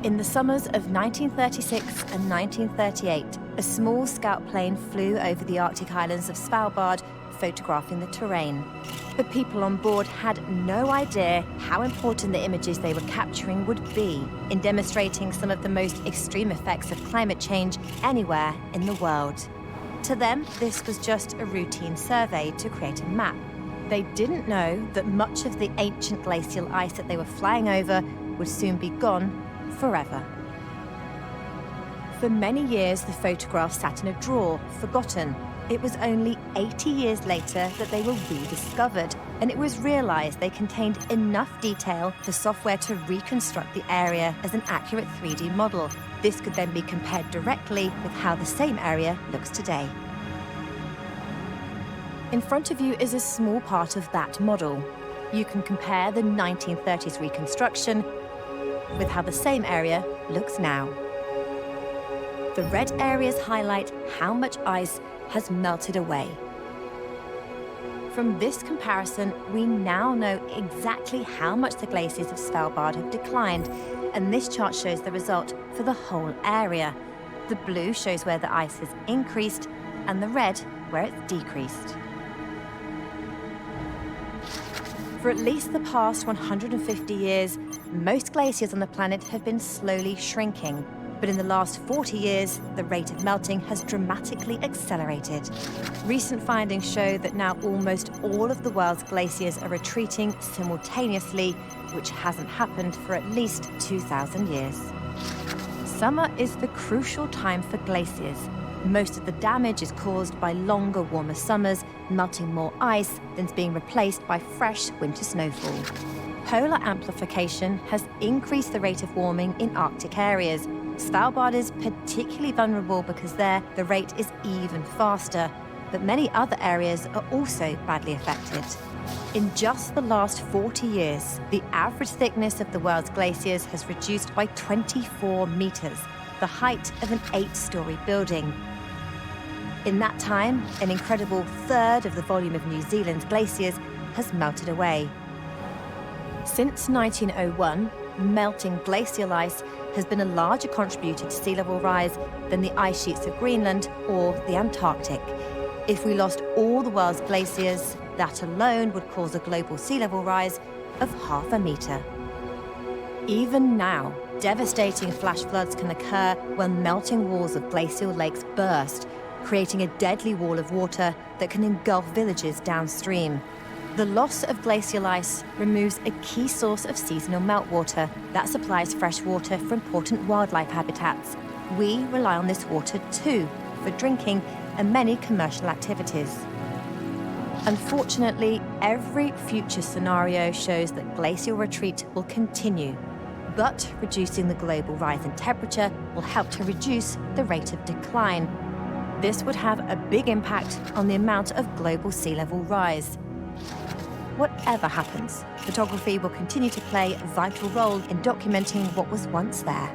In the summers of 1936 and 1938, a small scout plane flew over the Arctic islands of Svalbard, photographing the terrain. The people on board had no idea how important the images they were capturing would be in demonstrating some of the most extreme effects of climate change anywhere in the world. To them, this was just a routine survey to create a map. They didn't know that much of the ancient glacial ice that they were flying over would soon be gone forever. For many years, the photographs sat in a drawer, forgotten. It was only 80 years later that they were rediscovered, and it was realized they contained enough detail for software to reconstruct the area as an accurate 3D model. This could then be compared directly with how the same area looks today. In front of you is a small part of that model. You can compare the 1930s reconstruction with how the same area looks now. The red areas highlight how much ice has melted away. From this comparison, we now know exactly how much the glaciers of Svalbard have declined, and this chart shows the result for the whole area. The blue shows where the ice has increased, and the red where it's decreased. For at least the past 150 years, most glaciers on the planet have been slowly shrinking. But in the last 40 years, the rate of melting has dramatically accelerated. Recent findings show that now almost all of the world's glaciers are retreating simultaneously, which hasn't happened for at least 2,000 years. Summer is the crucial time for glaciers. Most of the damage is caused by longer, warmer summers, melting more ice than's being replaced by fresh winter snowfall. Polar amplification has increased the rate of warming in Arctic areas. Svalbard is particularly vulnerable because there the rate is even faster, but many other areas are also badly affected. In just the last 40 years, the average thickness of the world's glaciers has reduced by 24 meters, the height of an 8-story building. In that time, an incredible third of the volume of New Zealand's glaciers has melted away. Since 1901, melting glacial ice has been a larger contributor to sea level rise than the ice sheets of Greenland or the Antarctic. If we lost all the world's glaciers, that alone would cause a global sea level rise of ½ meter. Even now, devastating flash floods can occur when melting walls of glacial lakes burst, creating a deadly wall of water that can engulf villages downstream. The loss of glacial ice removes a key source of seasonal meltwater that supplies fresh water for important wildlife habitats. We rely on this water too, for drinking and many commercial activities. Unfortunately, every future scenario shows that glacial retreat will continue, but reducing the global rise in temperature will help to reduce the rate of decline. This would have a big impact on the amount of global sea level rise. Whatever happens, photography will continue to play a vital role in documenting what was once there.